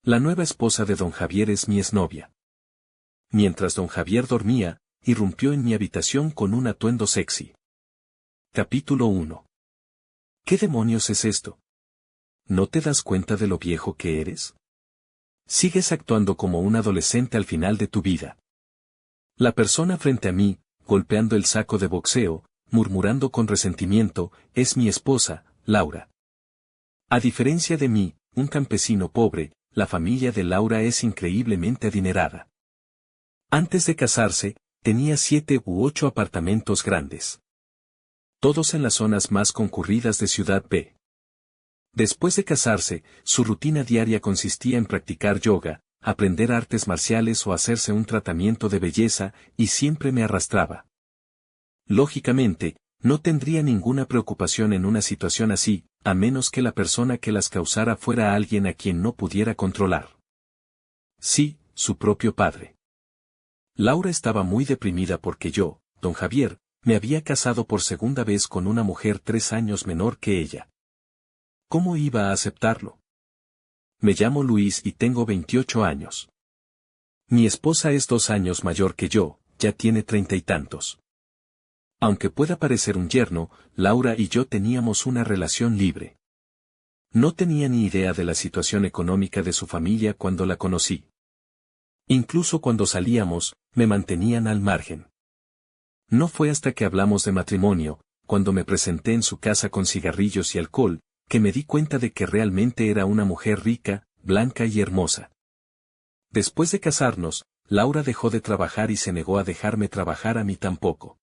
La nueva esposa de don Javier es mi exnovia. Mientras don Javier dormía, irrumpió en mi habitación con un atuendo sexy. Capítulo 1. ¿Qué demonios es esto? ¿No te das cuenta de lo viejo que eres? Sigues actuando como un adolescente al final de tu vida. La persona frente a mí, golpeando el saco de boxeo, murmurando con resentimiento, es mi esposa, Laura. A diferencia de mí, un campesino pobre, la familia de Laura es increíblemente adinerada. Antes de casarse, tenía 7 u 8 apartamentos grandes. Todos en las zonas más concurridas de Ciudad B. Después de casarse, su rutina diaria consistía en practicar yoga, aprender artes marciales o hacerse un tratamiento de belleza, y siempre me arrastraba. Lógicamente, no tendría ninguna preocupación en una situación así, a menos que la persona que las causara fuera alguien a quien no pudiera controlar. Sí, su propio padre. Laura estaba muy deprimida porque yo, don Javier, me había casado por segunda vez con una mujer 3 años menor que ella. ¿Cómo iba a aceptarlo? Me llamo Luis y tengo 28 años. Mi esposa es 2 años mayor que yo, ya tiene 30 y tantos. Aunque pueda parecer un yerno, Laura y yo teníamos una relación libre. No tenía ni idea de la situación económica de su familia cuando la conocí. Incluso cuando salíamos, me mantenían al margen. No fue hasta que hablamos de matrimonio, cuando me presenté en su casa con cigarrillos y alcohol, que me di cuenta de que realmente era una mujer rica, blanca y hermosa. Después de casarnos, Laura dejó de trabajar y se negó a dejarme trabajar a mí tampoco.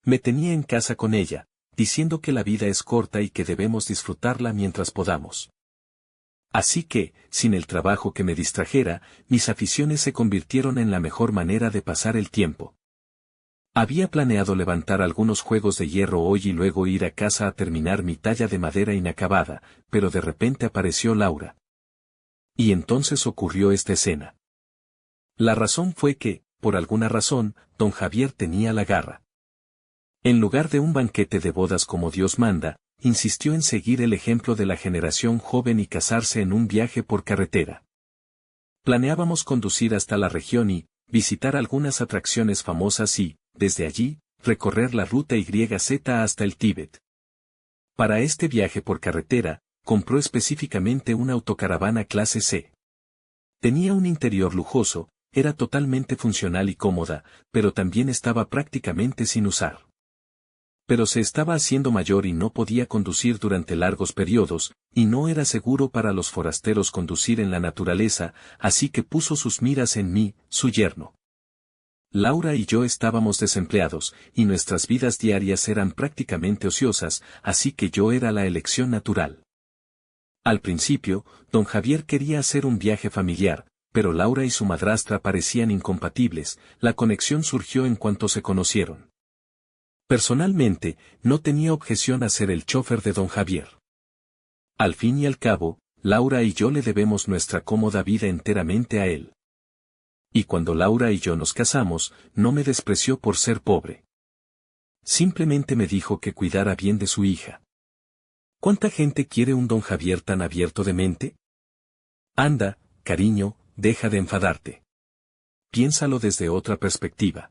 Me tenía en casa con ella, diciendo que la vida es corta y que debemos disfrutarla mientras podamos. Así que, sin el trabajo que me distrajera, mis aficiones se convirtieron en la mejor manera de pasar el tiempo. Había planeado levantar algunos juegos de hierro hoy y luego ir a casa a terminar mi talla de madera inacabada, pero de repente apareció Laura. Y entonces ocurrió esta escena. La razón fue que, por alguna razón, don Javier tenía la garra. En lugar de un banquete de bodas como Dios manda, insistió en seguir el ejemplo de la generación joven y casarse en un viaje por carretera. Planeábamos conducir hasta la región y visitar algunas atracciones famosas y, desde allí, recorrer la ruta YZ hasta el Tíbet. Para este viaje por carretera, compró específicamente una autocaravana clase C. Tenía un interior lujoso, era totalmente funcional y cómoda, pero también estaba prácticamente sin usar. Pero se estaba haciendo mayor y no podía conducir durante largos periodos, y no era seguro para los forasteros conducir en la naturaleza, así que puso sus miras en mí, su yerno. Laura y yo estábamos desempleados, y nuestras vidas diarias eran prácticamente ociosas, así que yo era la elección natural. Al principio, don Javier quería hacer un viaje familiar, pero Laura y su madrastra parecían incompatibles, la conexión surgió en cuanto se conocieron. Personalmente, no tenía objeción a ser el chofer de don Javier. Al fin y al cabo, Laura y yo le debemos nuestra cómoda vida enteramente a él. Y cuando Laura y yo nos casamos, no me despreció por ser pobre. Simplemente me dijo que cuidara bien de su hija. ¿Cuánta gente quiere un don Javier tan abierto de mente? Anda, cariño, deja de enfadarte. Piénsalo desde otra perspectiva.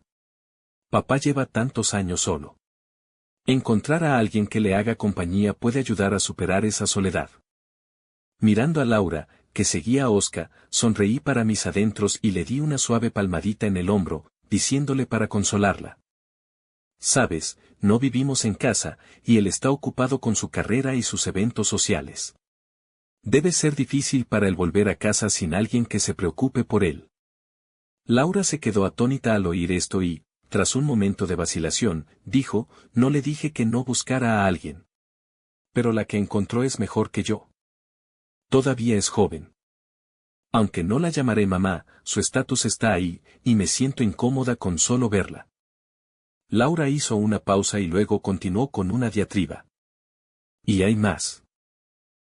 Papá lleva tantos años solo. Encontrar a alguien que le haga compañía puede ayudar a superar esa soledad. Mirando a Laura, que seguía a Oscar, sonreí para mis adentros y le di una suave palmadita en el hombro, diciéndole para consolarla. Sabes, no vivimos en casa, y él está ocupado con su carrera y sus eventos sociales. Debe ser difícil para él volver a casa sin alguien que se preocupe por él. Laura se quedó atónita al oír esto y, tras un momento de vacilación, dijo, no le dije que no buscara a alguien. Pero la que encontró es mejor que yo. Todavía es joven. Aunque no la llamaré mamá, su estatus está ahí, y me siento incómoda con solo verla. Laura hizo una pausa y luego continuó con una diatriba. Y hay más.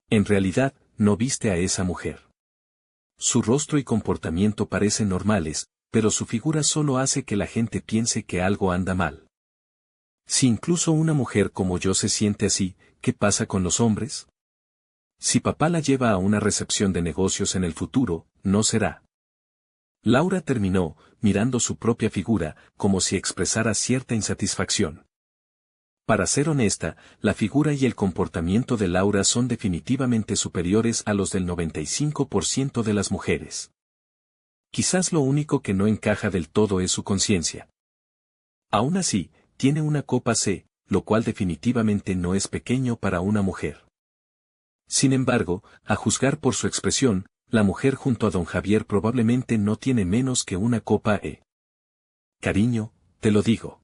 En realidad, no viste a esa mujer. Su rostro y comportamiento parecen normales, pero su figura solo hace que la gente piense que algo anda mal. Si incluso una mujer como yo se siente así, ¿qué pasa con los hombres? Si papá la lleva a una recepción de negocios en el futuro, no será. Laura terminó, mirando su propia figura, como si expresara cierta insatisfacción. Para ser honesta, la figura y el comportamiento de Laura son definitivamente superiores a los del 95% de las mujeres. Quizás lo único que no encaja del todo es su conciencia. Aún así, tiene una copa C, lo cual definitivamente no es pequeño para una mujer. Sin embargo, a juzgar por su expresión, la mujer junto a don Javier probablemente no tiene menos que una copa E. Cariño, te lo digo.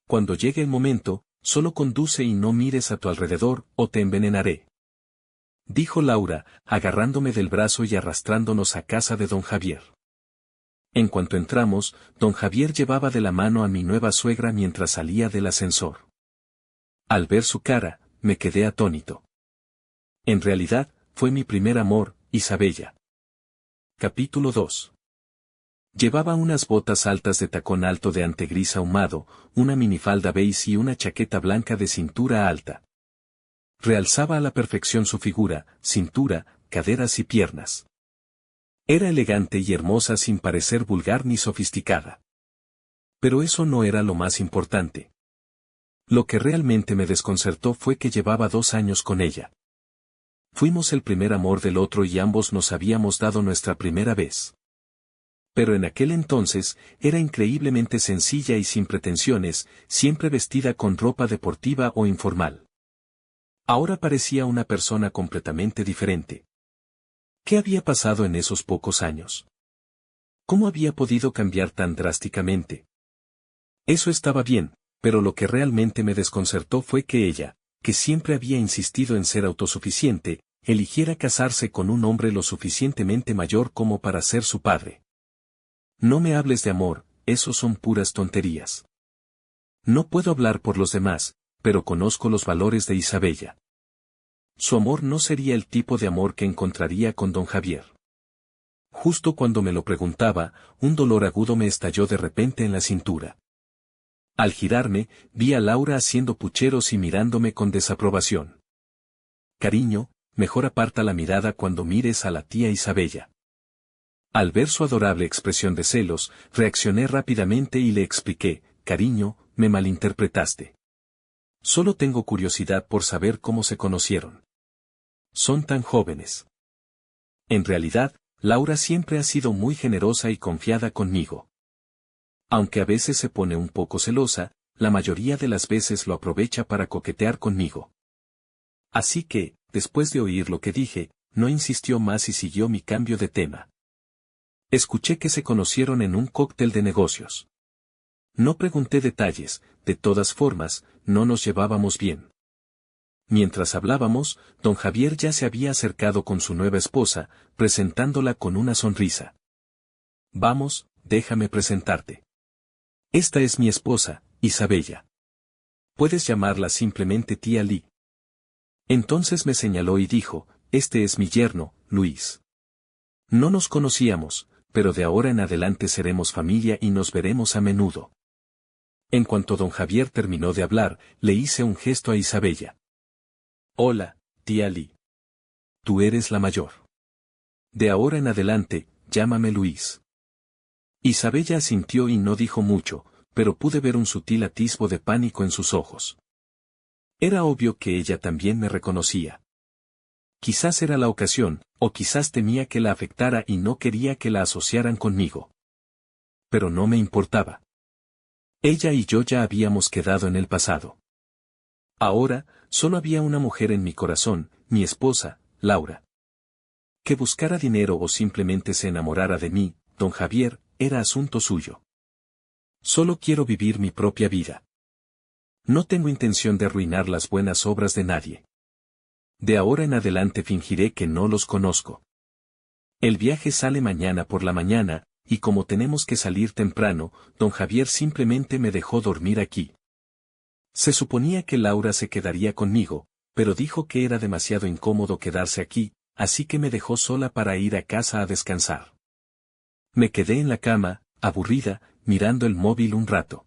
Cuando llegue el momento, solo conduce y no mires a tu alrededor, o te envenenaré. Dijo Laura, agarrándome del brazo y arrastrándonos a casa de don Javier. En cuanto entramos, don Javier llevaba de la mano a mi nueva suegra mientras salía del ascensor. Al ver su cara, me quedé atónito. En realidad, fue mi primer amor, Isabella. Capítulo 2. Llevaba unas botas altas de tacón alto de ante gris ahumado, una minifalda beige y una chaqueta blanca de cintura alta. Realzaba a la perfección su figura, cintura, caderas y piernas. Era elegante y hermosa sin parecer vulgar ni sofisticada. Pero eso no era lo más importante. Lo que realmente me desconcertó fue que llevaba 2 años con ella. Fuimos el primer amor del otro y ambos nos habíamos dado nuestra primera vez. Pero en aquel entonces, era increíblemente sencilla y sin pretensiones, siempre vestida con ropa deportiva o informal. Ahora parecía una persona completamente diferente. ¿Qué había pasado en esos pocos años? ¿Cómo había podido cambiar tan drásticamente? Eso estaba bien, pero lo que realmente me desconcertó fue que ella, que siempre había insistido en ser autosuficiente, eligiera casarse con un hombre lo suficientemente mayor como para ser su padre. No me hables de amor, eso son puras tonterías. No puedo hablar por los demás, pero conozco los valores de Isabella. Su amor no sería el tipo de amor que encontraría con don Javier. Justo cuando me lo preguntaba, un dolor agudo me estalló de repente en la cintura. Al girarme, vi a Laura haciendo pucheros y mirándome con desaprobación. Cariño, mejor aparta la mirada cuando mires a la tía Isabella. Al ver su adorable expresión de celos, reaccioné rápidamente y le expliqué, cariño, me malinterpretaste. Solo tengo curiosidad por saber cómo se conocieron. Son tan jóvenes. En realidad, Laura siempre ha sido muy generosa y confiada conmigo. Aunque a veces se pone un poco celosa, la mayoría de las veces lo aprovecha para coquetear conmigo. Así que, después de oír lo que dije, no insistió más y siguió mi cambio de tema. Escuché que se conocieron en un cóctel de negocios. No pregunté detalles, de todas formas, no nos llevábamos bien. Mientras hablábamos, don Javier ya se había acercado con su nueva esposa, presentándola con una sonrisa. Vamos, déjame presentarte. Esta es mi esposa, Isabella. Puedes llamarla simplemente tía Lee. Entonces me señaló y dijo, este es mi yerno, Luis. No nos conocíamos, pero de ahora en adelante seremos familia y nos veremos a menudo. En cuanto don Javier terminó de hablar, le hice un gesto a Isabella. Hola, tía Lee. Tú eres la mayor. De ahora en adelante, llámame Luis. Isabella asintió y no dijo mucho, pero pude ver un sutil atisbo de pánico en sus ojos. Era obvio que ella también me reconocía. Quizás era la ocasión, o quizás temía que la afectara y no quería que la asociaran conmigo. Pero no me importaba. Ella y yo ya habíamos quedado en el pasado. Ahora, solo había una mujer en mi corazón, mi esposa, Laura. Que buscara dinero o simplemente se enamorara de mí, don Javier, era asunto suyo. Solo quiero vivir mi propia vida. No tengo intención de arruinar las buenas obras de nadie. De ahora en adelante fingiré que no los conozco. El viaje sale mañana por la mañana, y como tenemos que salir temprano, don Javier simplemente me dejó dormir aquí. Se suponía que Laura se quedaría conmigo, pero dijo que era demasiado incómodo quedarse aquí, así que me dejó sola para ir a casa a descansar. Me quedé en la cama, aburrida, mirando el móvil un rato.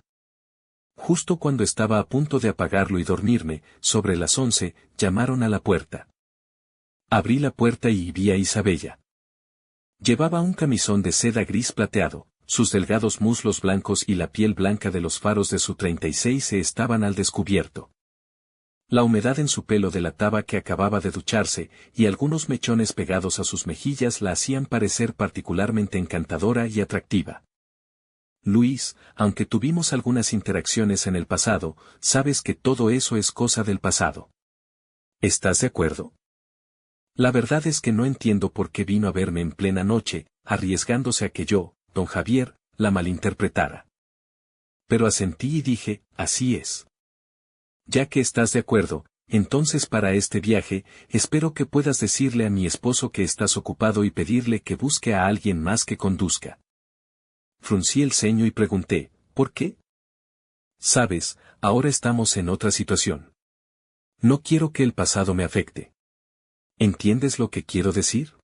Justo cuando estaba a punto de apagarlo y dormirme, sobre las 11, llamaron a la puerta. Abrí la puerta y vi a Isabella. Llevaba un camisón de seda gris plateado, sus delgados muslos blancos y la piel blanca de los faros de su 36 se estaban al descubierto. La humedad en su pelo delataba que acababa de ducharse, y algunos mechones pegados a sus mejillas la hacían parecer particularmente encantadora y atractiva. Luis, aunque tuvimos algunas interacciones en el pasado, sabes que todo eso es cosa del pasado. ¿Estás de acuerdo? La verdad es que no entiendo por qué vino a verme en plena noche, arriesgándose a que yo, don Javier, la malinterpretara. Pero asentí y dije, así es. Ya que estás de acuerdo, entonces para este viaje, espero que puedas decirle a mi esposo que estás ocupado y pedirle que busque a alguien más que conduzca. Fruncí el ceño y pregunté, ¿por qué? Sabes, ahora estamos en otra situación. No quiero que el pasado me afecte. ¿Entiendes lo que quiero decir?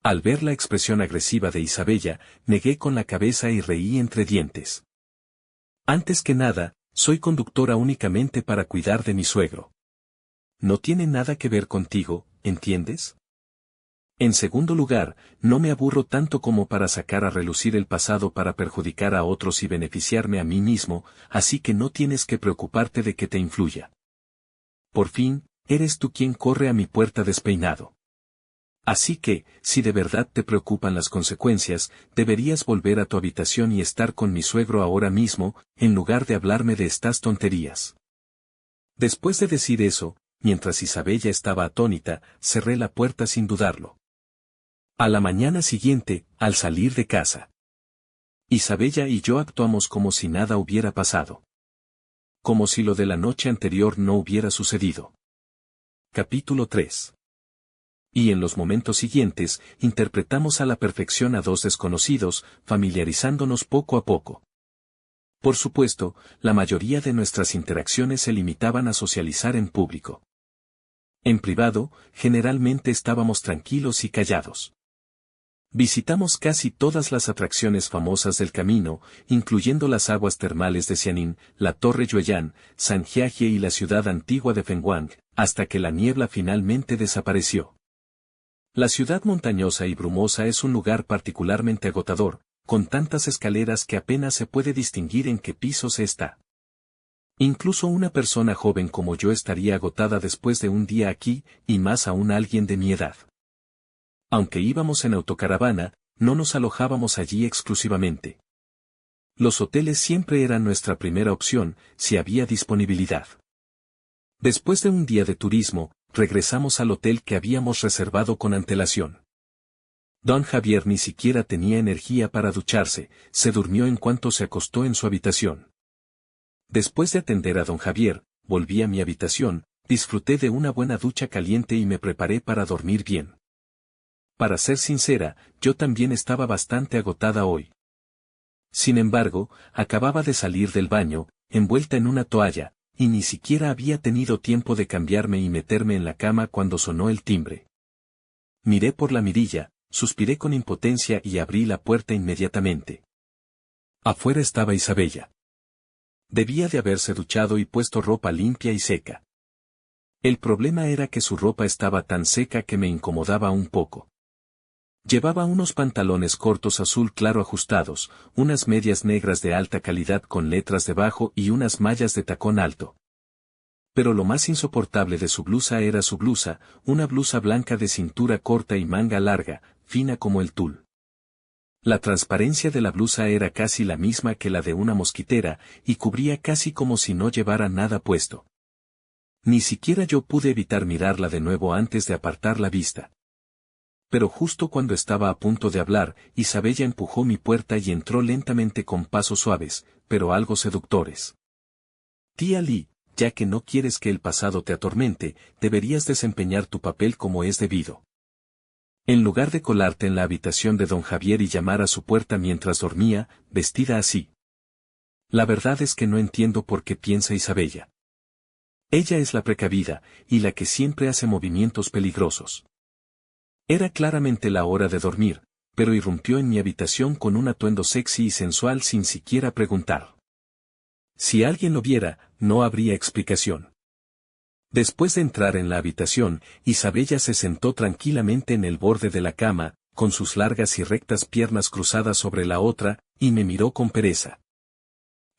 Al ver la expresión agresiva de Isabella, negué con la cabeza y reí entre dientes. Antes que nada, soy conductora únicamente para cuidar de mi suegro. No tiene nada que ver contigo, ¿entiendes? En segundo lugar, no me aburro tanto como para sacar a relucir el pasado para perjudicar a otros y beneficiarme a mí mismo, así que no tienes que preocuparte de que te influya. Por fin, eres tú quien corre a mi puerta despeinado. Así que, si de verdad te preocupan las consecuencias, deberías volver a tu habitación y estar con mi suegro ahora mismo, en lugar de hablarme de estas tonterías. Después de decir eso, mientras Isabella estaba atónita, cerré la puerta sin dudarlo. A la mañana siguiente, al salir de casa, Isabella y yo actuamos como si nada hubiera pasado. Como si lo de la noche anterior no hubiera sucedido. Capítulo 3. Y en los momentos siguientes, interpretamos a la perfección a dos desconocidos, familiarizándonos poco a poco. Por supuesto, la mayoría de nuestras interacciones se limitaban a socializar en público. En privado, generalmente estábamos tranquilos y callados. Visitamos casi todas las atracciones famosas del camino, incluyendo las aguas termales de Xianin, la Torre Yueyang, Sanjiajie y la ciudad antigua de Fenghuang, hasta que la niebla finalmente desapareció. La ciudad montañosa y brumosa es un lugar particularmente agotador, con tantas escaleras que apenas se puede distinguir en qué piso se está. Incluso una persona joven como yo estaría agotada después de un día aquí, y más aún alguien de mi edad. Aunque íbamos en autocaravana, no nos alojábamos allí exclusivamente. Los hoteles siempre eran nuestra primera opción, si había disponibilidad. Después de un día de turismo, regresamos al hotel que habíamos reservado con antelación. Don Javier ni siquiera tenía energía para ducharse, se durmió en cuanto se acostó en su habitación. Después de atender a don Javier, volví a mi habitación, disfruté de una buena ducha caliente y me preparé para dormir bien. Para ser sincera, yo también estaba bastante agotada hoy. Sin embargo, acababa de salir del baño, envuelta en una toalla, y ni siquiera había tenido tiempo de cambiarme y meterme en la cama cuando sonó el timbre. Miré por la mirilla, suspiré con impotencia y abrí la puerta inmediatamente. Afuera estaba Isabella. Debía de haberse duchado y puesto ropa limpia y seca. El problema era que su ropa estaba tan seca que me incomodaba un poco. Llevaba unos pantalones cortos azul claro ajustados, unas medias negras de alta calidad con letras debajo y unas mallas de tacón alto. Pero lo más insoportable de su blusa era su blusa, una blusa blanca de cintura corta y manga larga, fina como el tul. La transparencia de la blusa era casi la misma que la de una mosquitera, y cubría casi como si no llevara nada puesto. Ni siquiera yo pude evitar mirarla de nuevo antes de apartar la vista. Pero justo cuando estaba a punto de hablar, Isabella empujó mi puerta y entró lentamente con pasos suaves, pero algo seductores. Tía Li, ya que no quieres que el pasado te atormente, deberías desempeñar tu papel como es debido. En lugar de colarte en la habitación de don Javier y llamar a su puerta mientras dormía, vestida así. La verdad es que no entiendo por qué piensa Isabella. Ella es la precavida, y la que siempre hace movimientos peligrosos. Era claramente la hora de dormir, pero irrumpió en mi habitación con un atuendo sexy y sensual sin siquiera preguntar. Si alguien lo viera, no habría explicación. Después de entrar en la habitación, Isabella se sentó tranquilamente en el borde de la cama, con sus largas y rectas piernas cruzadas sobre la otra, y me miró con pereza.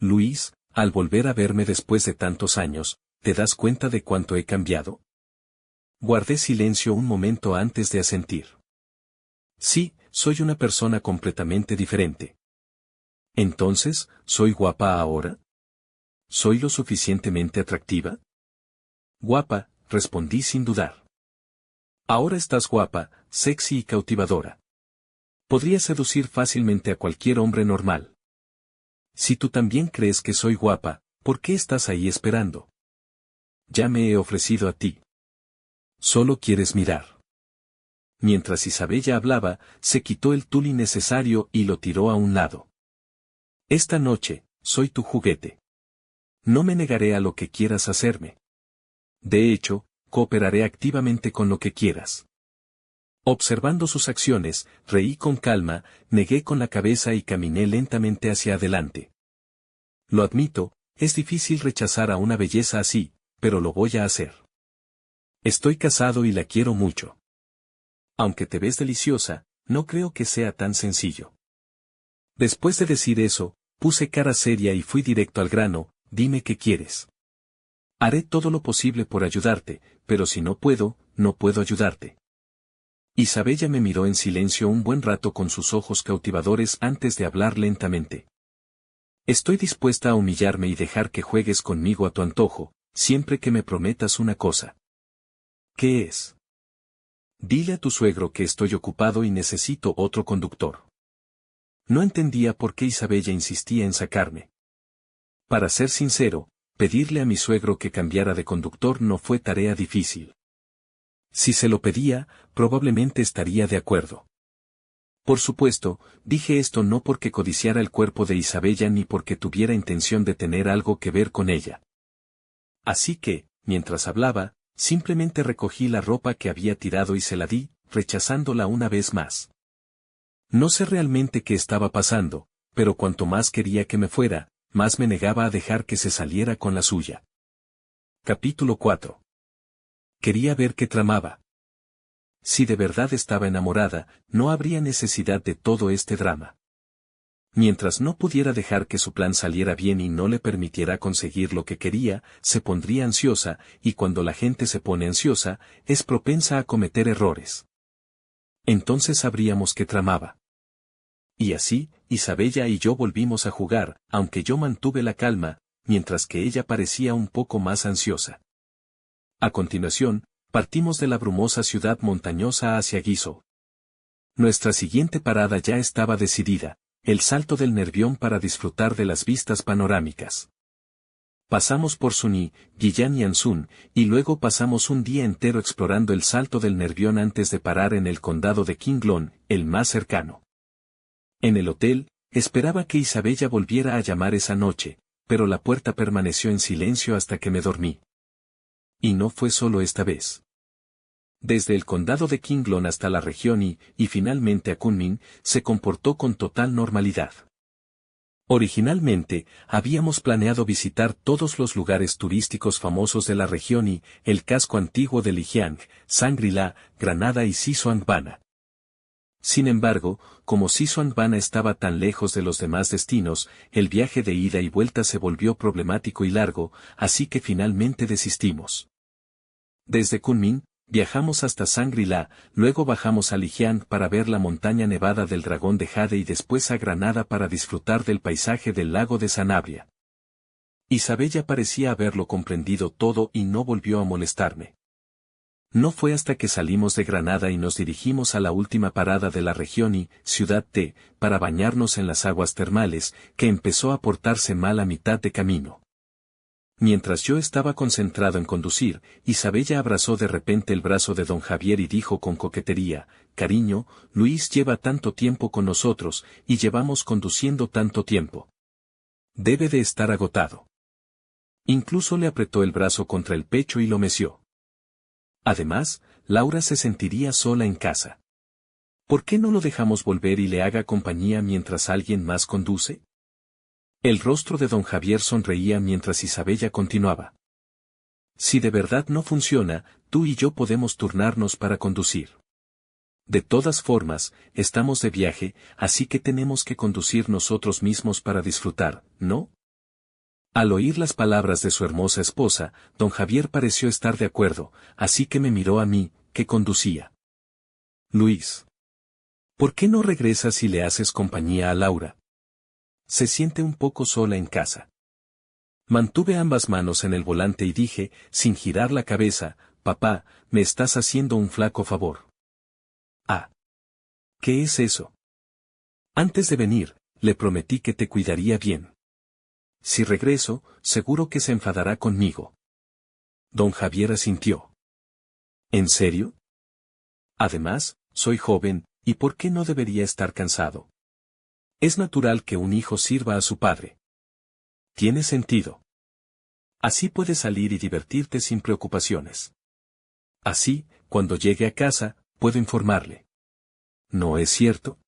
Luis, al volver a verme después de tantos años, ¿te das cuenta de cuánto he cambiado? Guardé silencio un momento antes de asentir. Sí, soy una persona completamente diferente. Entonces, ¿soy guapa ahora? ¿Soy lo suficientemente atractiva? Guapa, respondí sin dudar. Ahora estás guapa, sexy y cautivadora. Podría seducir fácilmente a cualquier hombre normal. Si tú también crees que soy guapa, ¿por qué estás ahí esperando? Ya me he ofrecido a ti. Solo quieres mirar. Mientras Isabella hablaba, se quitó el tul innecesario y lo tiró a un lado. Esta noche, soy tu juguete. No me negaré a lo que quieras hacerme. De hecho, cooperaré activamente con lo que quieras. Observando sus acciones, reí con calma, negué con la cabeza y caminé lentamente hacia adelante. Lo admito, es difícil rechazar a una belleza así, pero lo voy a hacer. Estoy casado y la quiero mucho. Aunque te ves deliciosa, no creo que sea tan sencillo. Después de decir eso, puse cara seria y fui directo al grano, dime qué quieres. Haré todo lo posible por ayudarte, pero si no puedo, no puedo ayudarte. Isabella me miró en silencio un buen rato con sus ojos cautivadores antes de hablar lentamente. Estoy dispuesta a humillarme y dejar que juegues conmigo a tu antojo, siempre que me prometas una cosa. ¿Qué es? Dile a tu suegro que estoy ocupado y necesito otro conductor. No entendía por qué Isabella insistía en sacarme. Para ser sincero, pedirle a mi suegro que cambiara de conductor no fue tarea difícil. Si se lo pedía, probablemente estaría de acuerdo. Por supuesto, dije esto no porque codiciara el cuerpo de Isabella ni porque tuviera intención de tener algo que ver con ella. Así que, mientras hablaba, simplemente recogí la ropa que había tirado y se la di, rechazándola una vez más. No sé realmente qué estaba pasando, pero cuanto más quería que me fuera, más me negaba a dejar que se saliera con la suya. Capítulo 4. Quería ver qué tramaba. Si de verdad estaba enamorada, no habría necesidad de todo este drama. Mientras no pudiera dejar que su plan saliera bien y no le permitiera conseguir lo que quería, se pondría ansiosa, y cuando la gente se pone ansiosa, es propensa a cometer errores. Entonces sabríamos qué tramaba. Y así, Isabella y yo volvimos a jugar, aunque yo mantuve la calma, mientras que ella parecía un poco más ansiosa. A continuación, partimos de la brumosa ciudad montañosa hacia Guizhou. Nuestra siguiente parada ya estaba decidida, el Salto del Nervión para disfrutar de las vistas panorámicas. Pasamos por Suní, Guiyang y Ansun, y luego pasamos un día entero explorando el Salto del Nervión antes de parar en el condado de Qinglong, el más cercano. En el hotel, esperaba que Isabella volviera a llamar esa noche, pero la puerta permaneció en silencio hasta que me dormí. Y no fue solo esta vez. Desde el condado de Qinglong hasta la región y finalmente a Kunming, se comportó con total normalidad. Originalmente, habíamos planeado visitar todos los lugares turísticos famosos de la región y el casco antiguo de Lijiang, Shangri-La, Granada y Xishuangbanna. Sin embargo, como Xishuangbanna estaba tan lejos de los demás destinos, el viaje de ida y vuelta se volvió problemático y largo, así que finalmente desistimos. Desde Kunming, viajamos hasta Shangri-La, luego bajamos a Lijiang para ver la montaña nevada del Dragón de Jade y después a Granada para disfrutar del paisaje del lago de Sanabria. Isabella parecía haberlo comprendido todo y no volvió a molestarme. No fue hasta que salimos de Granada y nos dirigimos a la última parada de la región y Ciudad T, para bañarnos en las aguas termales, que empezó a portarse mal a mitad de camino. Mientras yo estaba concentrado en conducir, Isabella abrazó de repente el brazo de don Javier y dijo con coquetería, «Cariño, Luis lleva tanto tiempo con nosotros, y llevamos conduciendo tanto tiempo. Debe de estar agotado». Incluso le apretó el brazo contra el pecho y lo meció. Además, Laura se sentiría sola en casa. ¿Por qué no lo dejamos volver y le haga compañía mientras alguien más conduce? El rostro de don Javier sonreía mientras Isabella continuaba. Si de verdad no funciona, tú y yo podemos turnarnos para conducir. De todas formas, estamos de viaje, así que tenemos que conducir nosotros mismos para disfrutar, ¿no? Al oír las palabras de su hermosa esposa, don Javier pareció estar de acuerdo, así que me miró a mí, que conducía. Luis. ¿Por qué no regresas y le haces compañía a Laura? Se siente un poco sola en casa. Mantuve ambas manos en el volante y dije, sin girar la cabeza, papá, me estás haciendo un flaco favor. Ah. ¿Qué es eso? Antes de venir, le prometí que te cuidaría bien. Si regreso, seguro que se enfadará conmigo. Don Javier asintió. ¿En serio? Además, soy joven, ¿y por qué no debería estar cansado? Es natural que un hijo sirva a su padre. Tiene sentido. Así puedes salir y divertirte sin preocupaciones. Así, cuando llegue a casa, puedo informarle. ¿No es cierto?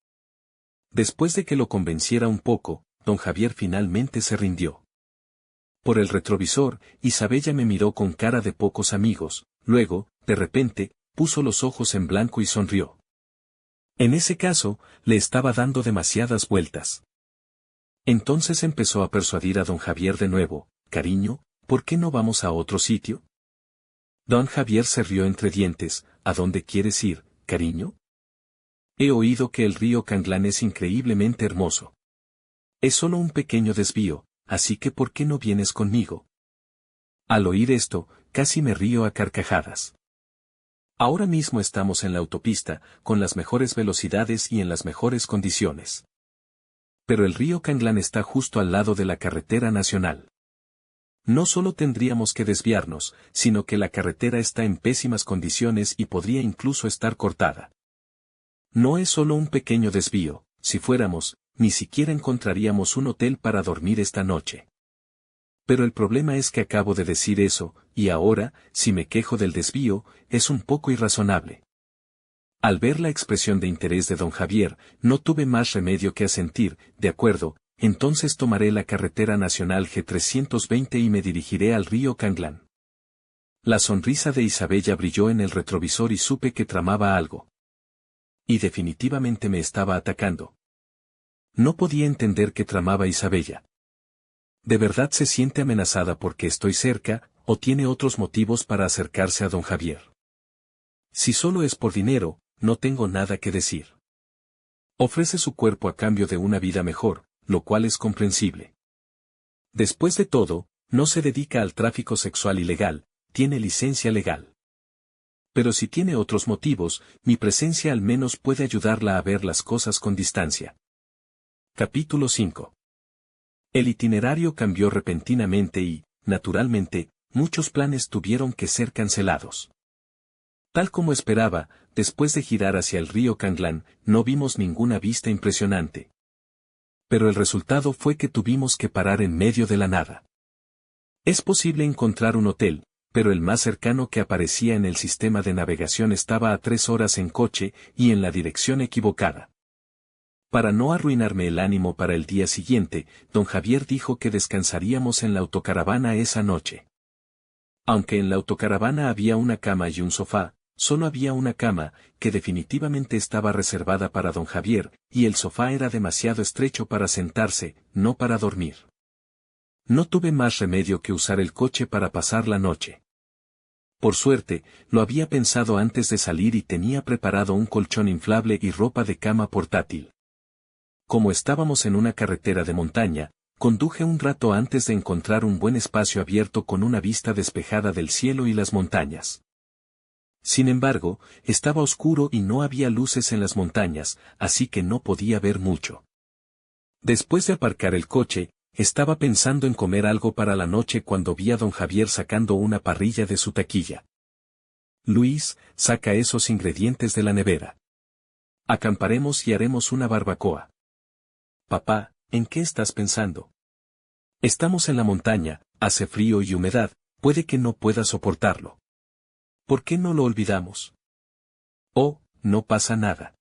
Después de que lo convenciera un poco, don Javier finalmente se rindió. Por el retrovisor, Isabella me miró con cara de pocos amigos, luego, de repente, puso los ojos en blanco y sonrió. En ese caso, le estaba dando demasiadas vueltas. Entonces empezó a persuadir a don Javier de nuevo, cariño, ¿por qué no vamos a otro sitio? Don Javier se rió entre dientes, ¿a dónde quieres ir, cariño? He oído que el río Canglán es increíblemente hermoso. Es solo un pequeño desvío, así que ¿por qué no vienes conmigo? Al oír esto, casi me río a carcajadas. Ahora mismo estamos en la autopista, con las mejores velocidades y en las mejores condiciones. Pero el río Canglán está justo al lado de la carretera nacional. No solo tendríamos que desviarnos, sino que la carretera está en pésimas condiciones y podría incluso estar cortada. No es solo un pequeño desvío, si fuéramos, ni siquiera encontraríamos un hotel para dormir esta noche. Pero el problema es que acabo de decir eso, y ahora, si me quejo del desvío, es un poco irrazonable. Al ver la expresión de interés de don Javier, no tuve más remedio que asentir, de acuerdo, entonces tomaré la carretera nacional G320 y me dirigiré al río Canglán. La sonrisa de Isabella brilló en el retrovisor y supe que tramaba algo. Y definitivamente me estaba atacando. No podía entender qué tramaba Isabella. ¿De verdad se siente amenazada porque estoy cerca, o tiene otros motivos para acercarse a don Javier? Si solo es por dinero, no tengo nada que decir. Ofrece su cuerpo a cambio de una vida mejor, lo cual es comprensible. Después de todo, no se dedica al tráfico sexual ilegal, tiene licencia legal. Pero si tiene otros motivos, mi presencia al menos puede ayudarla a ver las cosas con distancia. Capítulo 5. El itinerario cambió repentinamente y, naturalmente, muchos planes tuvieron que ser cancelados. Tal como esperaba, después de girar hacia el río Canglán, no vimos ninguna vista impresionante. Pero el resultado fue que tuvimos que parar en medio de la nada. Es posible encontrar un hotel, pero el más cercano que aparecía en el sistema de navegación estaba a 3 horas en coche y en la dirección equivocada. Para no arruinarme el ánimo para el día siguiente, don Javier dijo que descansaríamos en la autocaravana esa noche. Aunque en la autocaravana había una cama y un sofá, solo había una cama, que definitivamente estaba reservada para don Javier, y el sofá era demasiado estrecho para sentarse, no para dormir. No tuve más remedio que usar el coche para pasar la noche. Por suerte, lo había pensado antes de salir y tenía preparado un colchón inflable y ropa de cama portátil. Como estábamos en una carretera de montaña, conduje un rato antes de encontrar un buen espacio abierto con una vista despejada del cielo y las montañas. Sin embargo, estaba oscuro y no había luces en las montañas, así que no podía ver mucho. Después de aparcar el coche, estaba pensando en comer algo para la noche cuando vi a don Javier sacando una parrilla de su taquilla. Luis, saca esos ingredientes de la nevera. Acamparemos y haremos una barbacoa. Papá, ¿en qué estás pensando? Estamos en la montaña, hace frío y humedad, puede que no pueda soportarlo. ¿Por qué no lo olvidamos? Oh, no pasa nada.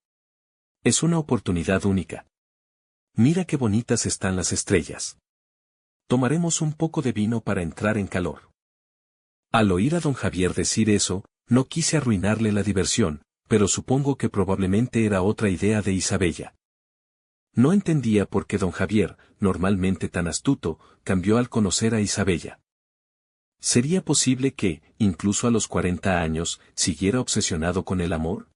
Es una oportunidad única. Mira qué bonitas están las estrellas. Tomaremos un poco de vino para entrar en calor. Al oír a don Javier decir eso, no quise arruinarle la diversión, pero supongo que probablemente era otra idea de Isabella. No entendía por qué don Javier, normalmente tan astuto, cambió al conocer a Isabella. ¿Sería posible que, incluso a los 40 años, siguiera obsesionado con el amor?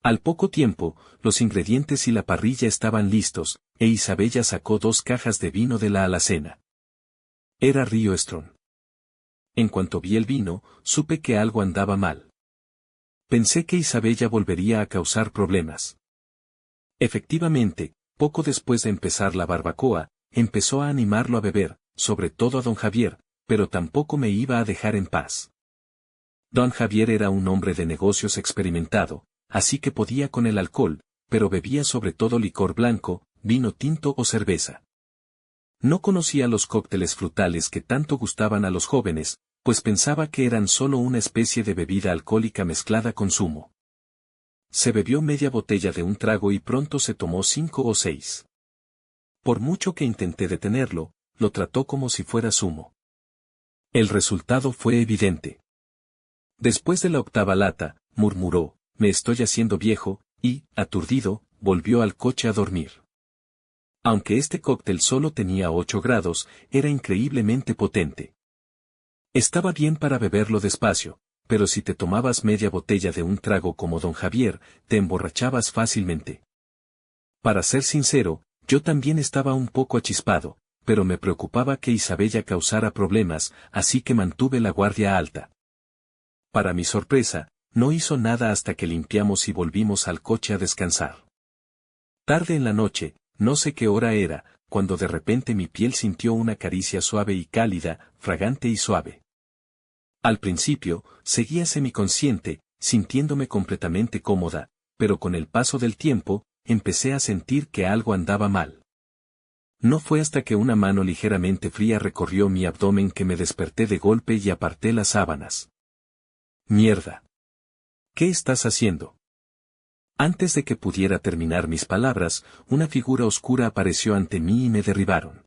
Al poco tiempo, los ingredientes y la parrilla estaban listos, e Isabella sacó 2 cajas de vino de la alacena. Era Río Strong. En cuanto vi el vino, supe que algo andaba mal. Pensé que Isabella volvería a causar problemas. Efectivamente, poco después de empezar la barbacoa, empezó a animarlo a beber, sobre todo a don Javier, pero tampoco me iba a dejar en paz. Don Javier era un hombre de negocios experimentado, así que podía con el alcohol, pero bebía sobre todo licor blanco, vino tinto o cerveza. No conocía los cócteles frutales que tanto gustaban a los jóvenes, pues pensaba que eran solo una especie de bebida alcohólica mezclada con zumo. Se bebió media botella de un trago y pronto se tomó 5 o 6. Por mucho que intenté detenerlo, lo trató como si fuera zumo. El resultado fue evidente. Después de la 8ª lata, murmuró, me estoy haciendo viejo, y, aturdido, volvió al coche a dormir. Aunque este cóctel solo tenía 8 grados, era increíblemente potente. Estaba bien para beberlo despacio, pero si te tomabas media botella de un trago como don Javier, te emborrachabas fácilmente. Para ser sincero, yo también estaba un poco achispado, pero me preocupaba que Isabella causara problemas, así que mantuve la guardia alta. Para mi sorpresa, no hizo nada hasta que limpiamos y volvimos al coche a descansar. Tarde en la noche, no sé qué hora era, cuando de repente mi piel sintió una caricia suave y cálida, fragante y suave. Al principio, seguía semiconsciente, sintiéndome completamente cómoda, pero con el paso del tiempo, empecé a sentir que algo andaba mal. No fue hasta que una mano ligeramente fría recorrió mi abdomen que me desperté de golpe y aparté las sábanas. Mierda. ¿Qué estás haciendo? Antes de que pudiera terminar mis palabras, una figura oscura apareció ante mí y me derribaron.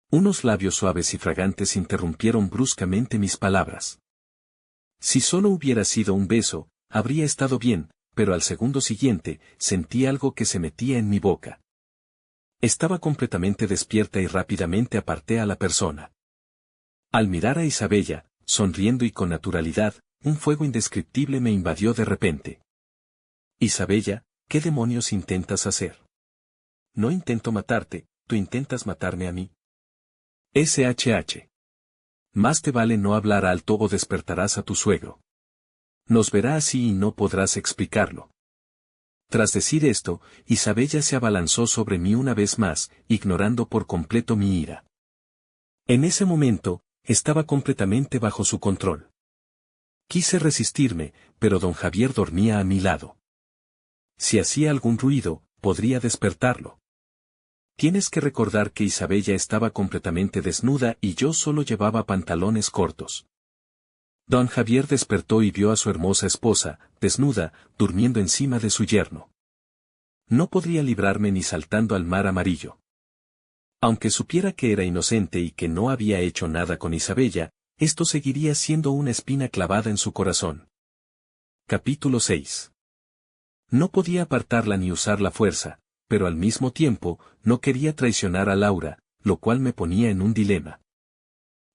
Unos labios suaves y fragantes interrumpieron bruscamente mis palabras. Si solo hubiera sido un beso, habría estado bien, pero al segundo siguiente, sentí algo que se metía en mi boca. Estaba completamente despierta y rápidamente aparté a la persona. Al mirar a Isabella, sonriendo y con naturalidad, un fuego indescriptible me invadió de repente. Isabella, ¿qué demonios intentas hacer? No intento matarte, tú intentas matarme a mí. SHH. Más te vale no hablar alto o despertarás a tu suegro. Nos verá así y no podrás explicarlo. Tras decir esto, Isabella se abalanzó sobre mí una vez más, ignorando por completo mi ira. En ese momento, estaba completamente bajo su control. Quise resistirme, pero don Javier dormía a mi lado. Si hacía algún ruido, podría despertarlo. Tienes que recordar que Isabella estaba completamente desnuda y yo solo llevaba pantalones cortos. Don Javier despertó y vio a su hermosa esposa, desnuda, durmiendo encima de su yerno. No podría librarme ni saltando al mar amarillo. Aunque supiera que era inocente y que no había hecho nada con Isabella, esto seguiría siendo una espina clavada en su corazón. Capítulo 6. No podía apartarla ni usar la fuerza, pero al mismo tiempo, no quería traicionar a Laura, lo cual me ponía en un dilema.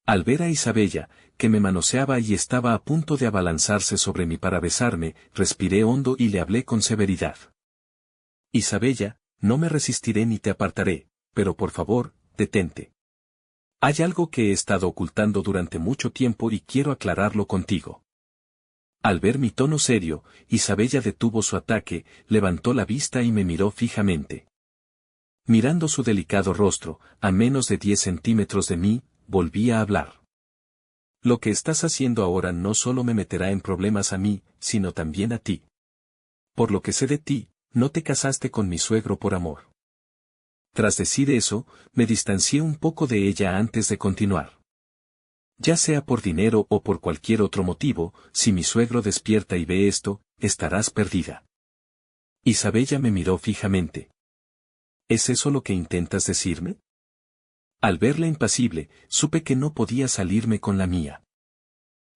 Al ver a Isabella, que me manoseaba y estaba a punto de abalanzarse sobre mí para besarme, respiré hondo y le hablé con severidad. Isabella, no me resistiré ni te apartaré, pero por favor, detente. Hay algo que he estado ocultando durante mucho tiempo y quiero aclararlo contigo. Al ver mi tono serio, Isabella detuvo su ataque, levantó la vista y me miró fijamente. Mirando su delicado rostro, a menos de 10 centímetros de mí, volví a hablar. Lo que estás haciendo ahora no solo me meterá en problemas a mí, sino también a ti. Por lo que sé de ti, no te casaste con mi suegro por amor. Tras decir eso, me distancié un poco de ella antes de continuar. Ya sea por dinero o por cualquier otro motivo, si mi suegro despierta y ve esto, estarás perdida. Isabella me miró fijamente. ¿Es eso lo que intentas decirme? Al verla impasible, supe que no podía salirme con la mía.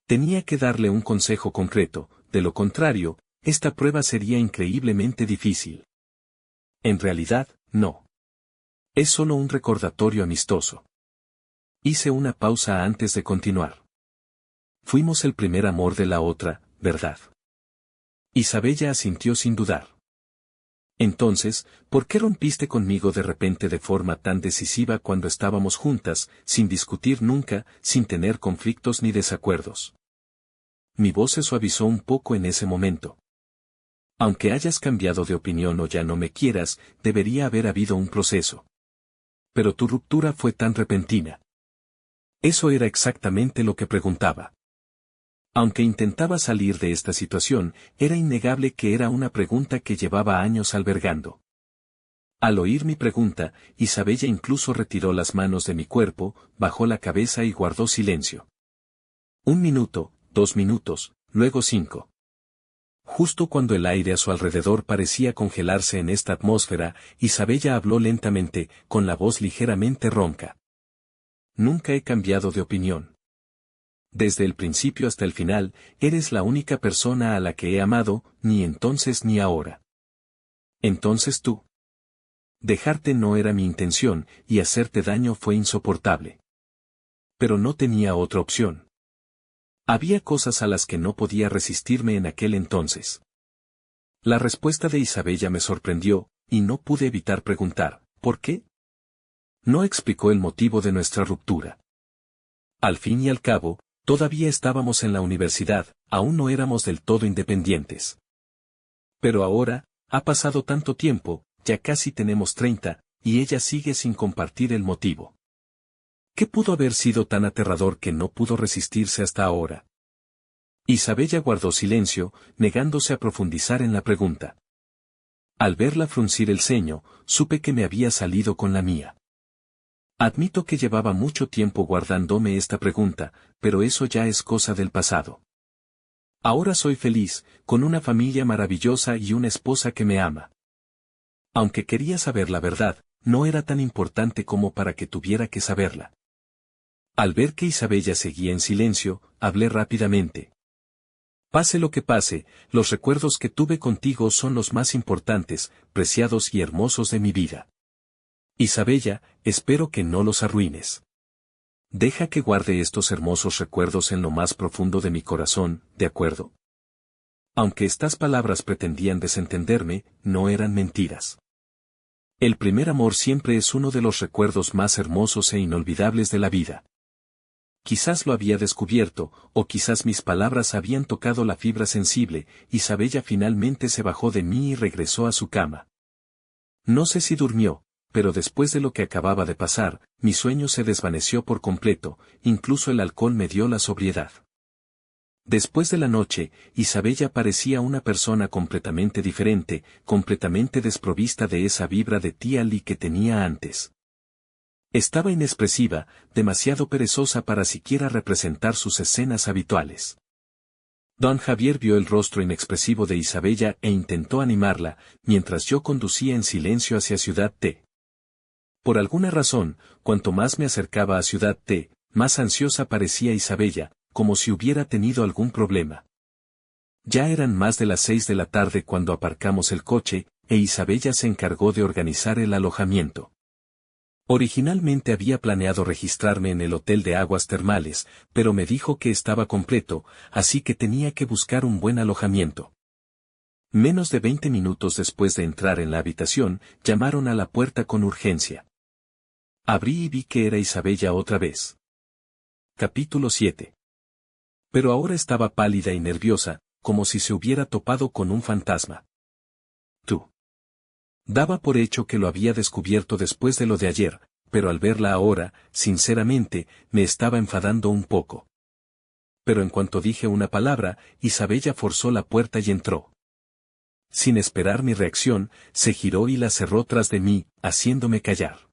Tenía que darle un consejo concreto, de lo contrario, esta prueba sería increíblemente difícil. En realidad, no. Es solo un recordatorio amistoso. Hice una pausa antes de continuar. Fuimos el primer amor de la otra, ¿verdad? Isabella asintió sin dudar. Entonces, ¿por qué rompiste conmigo de repente de forma tan decisiva cuando estábamos juntas, sin discutir nunca, sin tener conflictos ni desacuerdos? Mi voz se suavizó un poco en ese momento. Aunque hayas cambiado de opinión o ya no me quieras, debería haber habido un proceso. Pero tu ruptura fue tan repentina. Eso era exactamente lo que preguntaba. Aunque intentaba salir de esta situación, era innegable que era una pregunta que llevaba años albergando. Al oír mi pregunta, Isabella incluso retiró las manos de mi cuerpo, bajó la cabeza y guardó silencio. 1 minuto, 2 minutos, luego 5. Justo cuando el aire a su alrededor parecía congelarse en esta atmósfera, Isabella habló lentamente, con la voz ligeramente ronca. Nunca he cambiado de opinión. Desde el principio hasta el final, eres la única persona a la que he amado, ni entonces ni ahora. Entonces tú. Dejarte no era mi intención, y hacerte daño fue insoportable. Pero no tenía otra opción. Había cosas a las que no podía resistirme en aquel entonces. La respuesta de Isabella me sorprendió, y no pude evitar preguntar, ¿por qué? No explicó el motivo de nuestra ruptura. Al fin y al cabo, todavía estábamos en la universidad, aún no éramos del todo independientes. Pero ahora, ha pasado tanto tiempo, ya casi tenemos 30, y ella sigue sin compartir el motivo. ¿Qué pudo haber sido tan aterrador que no pudo resistirse hasta ahora? Isabella guardó silencio, negándose a profundizar en la pregunta. Al verla fruncir el ceño, supe que me había salido con la mía. Admito que llevaba mucho tiempo guardándome esta pregunta, pero eso ya es cosa del pasado. Ahora soy feliz, con una familia maravillosa y una esposa que me ama. Aunque quería saber la verdad, no era tan importante como para que tuviera que saberla. Al ver que Isabella seguía en silencio, hablé rápidamente. Pase lo que pase, los recuerdos que tuve contigo son los más importantes, preciados y hermosos de mi vida. Isabella, espero que no los arruines. Deja que guarde estos hermosos recuerdos en lo más profundo de mi corazón, ¿de acuerdo? Aunque estas palabras pretendían desentenderme, no eran mentiras. El primer amor siempre es uno de los recuerdos más hermosos e inolvidables de la vida. Quizás lo había descubierto, o quizás mis palabras habían tocado la fibra sensible, Isabella finalmente se bajó de mí y regresó a su cama. No sé si durmió, pero después de lo que acababa de pasar, mi sueño se desvaneció por completo, incluso el alcohol me dio la sobriedad. Después de la noche, Isabella parecía una persona completamente diferente, completamente desprovista de esa vibra de tía Lee que tenía antes. Estaba inexpresiva, demasiado perezosa para siquiera representar sus escenas habituales. Don Javier vio el rostro inexpresivo de Isabella e intentó animarla, mientras yo conducía en silencio hacia Ciudad T. Por alguna razón, cuanto más me acercaba a Ciudad T, más ansiosa parecía Isabella, como si hubiera tenido algún problema. Ya eran más de las 6 de la tarde cuando aparcamos el coche, e Isabella se encargó de organizar el alojamiento. Originalmente había planeado registrarme en el hotel de aguas termales, pero me dijo que estaba completo, así que tenía que buscar un buen alojamiento. Menos de 20 minutos después de entrar en la habitación, llamaron a la puerta con urgencia. Abrí y vi que era Isabella otra vez. Capítulo 7. Pero ahora estaba pálida y nerviosa, como si se hubiera topado con un fantasma. Tú. Daba por hecho que lo había descubierto después de lo de ayer, pero al verla ahora, sinceramente, me estaba enfadando un poco. Pero en cuanto dije una palabra, Isabella forzó la puerta y entró. Sin esperar mi reacción, se giró y la cerró tras de mí, haciéndome callar.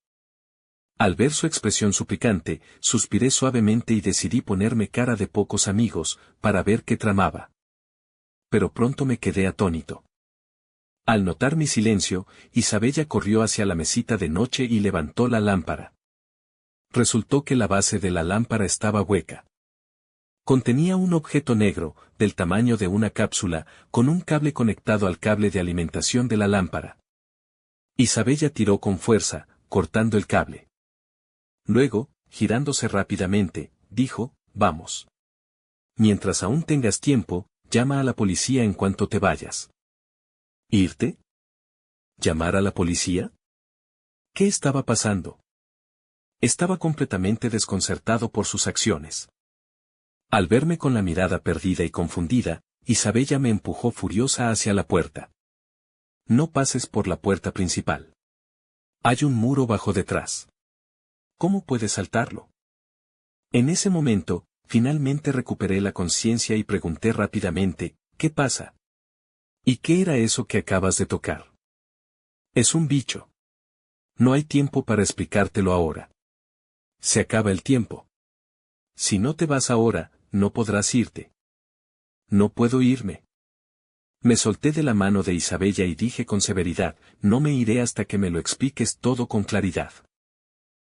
Al ver su expresión suplicante, suspiré suavemente y decidí ponerme cara de pocos amigos, para ver qué tramaba. Pero pronto me quedé atónito. Al notar mi silencio, Isabella corrió hacia la mesita de noche y levantó la lámpara. Resultó que la base de la lámpara estaba hueca. Contenía un objeto negro, del tamaño de una cápsula, con un cable conectado al cable de alimentación de la lámpara. Isabella tiró con fuerza, cortando el cable. Luego, girándose rápidamente, dijo, vamos. Mientras aún tengas tiempo, llama a la policía en cuanto te vayas. ¿Irte? ¿Llamar a la policía? ¿Qué estaba pasando? Estaba completamente desconcertado por sus acciones. Al verme con la mirada perdida y confundida, Isabella me empujó furiosa hacia la puerta. No pases por la puerta principal. Hay un muro bajo detrás. ¿Cómo puedes saltarlo? En ese momento, finalmente recuperé la conciencia y pregunté rápidamente, ¿qué pasa? ¿Y qué era eso que acabas de tocar? Es un bicho. No hay tiempo para explicártelo ahora. Se acaba el tiempo. Si no te vas ahora, no podrás irte. No puedo irme. Me solté de la mano de Isabella y dije con severidad, no me iré hasta que me lo expliques todo con claridad.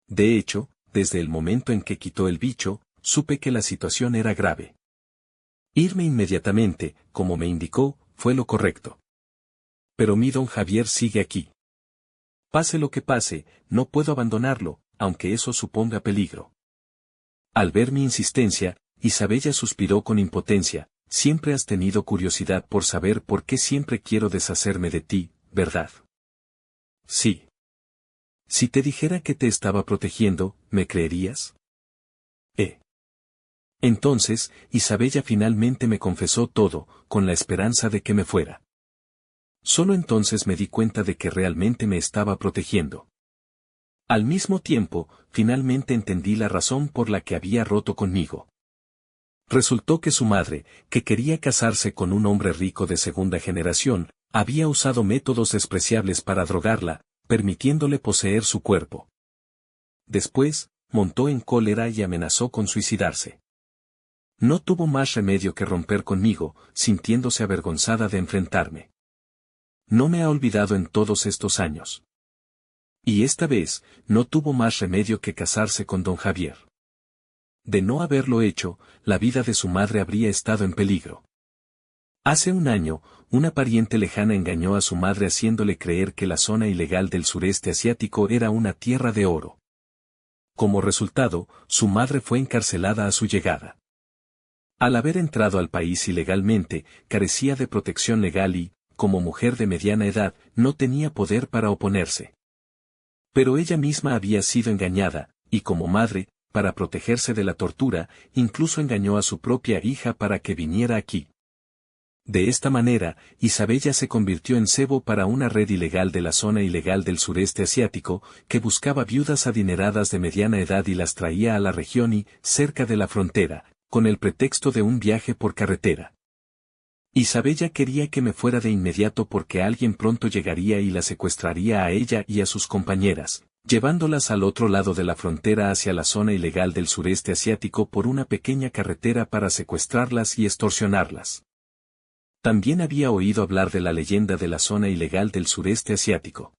De hecho, desde el momento en que quitó el bicho, supe que la situación era grave. Irme inmediatamente, como me indicó, fue lo correcto. Pero mi don Javier sigue aquí. Pase lo que pase, no puedo abandonarlo, aunque eso suponga peligro. Al ver mi insistencia, Isabella suspiró con impotencia, siempre has tenido curiosidad por saber por qué siempre quiero deshacerme de ti, ¿verdad? Sí. Si te dijera que te estaba protegiendo, ¿me creerías? Entonces, Isabella finalmente me confesó todo, con la esperanza de que me fuera. Solo entonces me di cuenta de que realmente me estaba protegiendo. Al mismo tiempo, finalmente entendí la razón por la que había roto conmigo. Resultó que su madre, que quería casarse con un hombre rico de segunda generación, había usado métodos despreciables para drogarla, permitiéndole poseer su cuerpo. Después, montó en cólera y amenazó con suicidarse. No tuvo más remedio que romper conmigo, sintiéndose avergonzada de enfrentarme. No me ha olvidado en todos estos años. Y esta vez, no tuvo más remedio que casarse con don Javier. De no haberlo hecho, la vida de su madre habría estado en peligro. Hace un año, una pariente lejana engañó a su madre haciéndole creer que la zona ilegal del sureste asiático era una tierra de oro. Como resultado, su madre fue encarcelada a su llegada. Al haber entrado al país ilegalmente, carecía de protección legal y, como mujer de mediana edad, no tenía poder para oponerse. Pero ella misma había sido engañada, y como madre, para protegerse de la tortura, incluso engañó a su propia hija para que viniera aquí. De esta manera, Isabella se convirtió en cebo para una red ilegal de la zona ilegal del sureste asiático, que buscaba viudas adineradas de mediana edad y las traía a la región y, cerca de la frontera, con el pretexto de un viaje por carretera. Isabella quería que me fuera de inmediato porque alguien pronto llegaría y la secuestraría a ella y a sus compañeras, llevándolas al otro lado de la frontera hacia la zona ilegal del sureste asiático por una pequeña carretera para secuestrarlas y extorsionarlas. También había oído hablar de la leyenda de la zona ilegal del sureste asiático.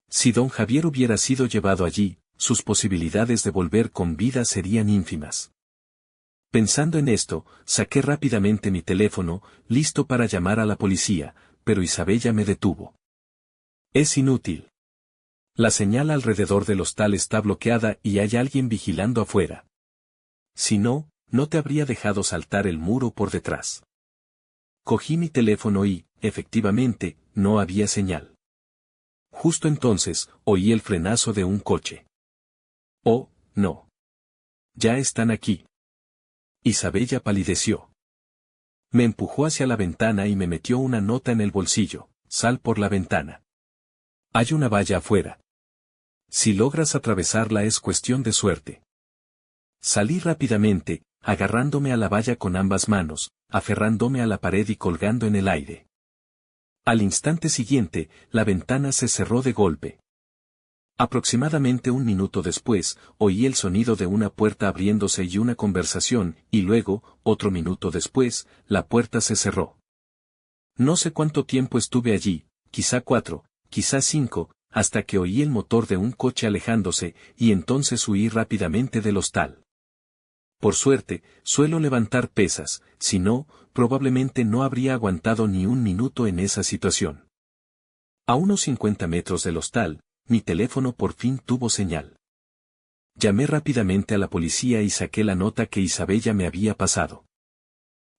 Si don Javier hubiera sido llevado allí, sus posibilidades de volver con vida serían ínfimas. Pensando en esto, saqué rápidamente mi teléfono, listo para llamar a la policía, pero Isabella me detuvo. Es inútil. La señal alrededor del hostal está bloqueada y hay alguien vigilando afuera. Si no, no te habría dejado saltar el muro por detrás. Cogí mi teléfono y, efectivamente, no había señal. Justo entonces, oí el frenazo de un coche. Oh, no. Ya están aquí. Isabella palideció. Me empujó hacia la ventana y me metió una nota en el bolsillo. Sal por la ventana. Hay una valla afuera. Si logras atravesarla es cuestión de suerte. Salí rápidamente, agarrándome a la valla con ambas manos, aferrándome a la pared y colgando en el aire. Al instante siguiente, la ventana se cerró de golpe. Aproximadamente un minuto después, oí el sonido de una puerta abriéndose y una conversación, y luego, otro minuto después, la puerta se cerró. No sé cuánto tiempo estuve allí, quizá 4, quizá 5, hasta que oí el motor de un coche alejándose, y entonces huí rápidamente del hostal. Por suerte, suelo levantar pesas, si no, probablemente no habría aguantado ni un minuto en esa situación. A unos 50 metros del hostal, mi teléfono por fin tuvo señal. Llamé rápidamente a la policía y saqué la nota que Isabella me había pasado.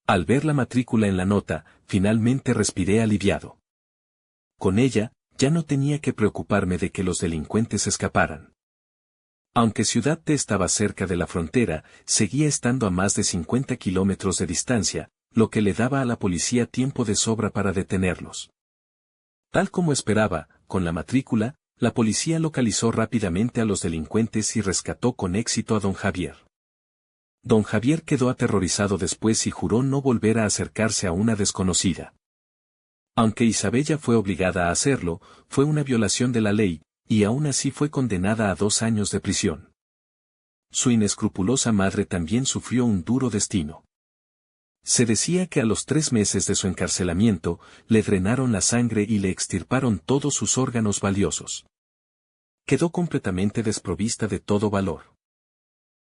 Al ver la matrícula en la nota, finalmente respiré aliviado. Con ella, ya no tenía que preocuparme de que los delincuentes escaparan. Aunque Ciudad T estaba cerca de la frontera, seguía estando a más de 50 kilómetros de distancia, lo que le daba a la policía tiempo de sobra para detenerlos. Tal como esperaba, con la matrícula, la policía localizó rápidamente a los delincuentes y rescató con éxito a don Javier. Don Javier quedó aterrorizado después y juró no volver a acercarse a una desconocida. Aunque Isabella fue obligada a hacerlo, fue una violación de la ley, y aún así fue condenada a 2 años de prisión. Su inescrupulosa madre también sufrió un duro destino. Se decía que a los 3 meses de su encarcelamiento, le drenaron la sangre y le extirparon todos sus órganos valiosos. Quedó completamente desprovista de todo valor.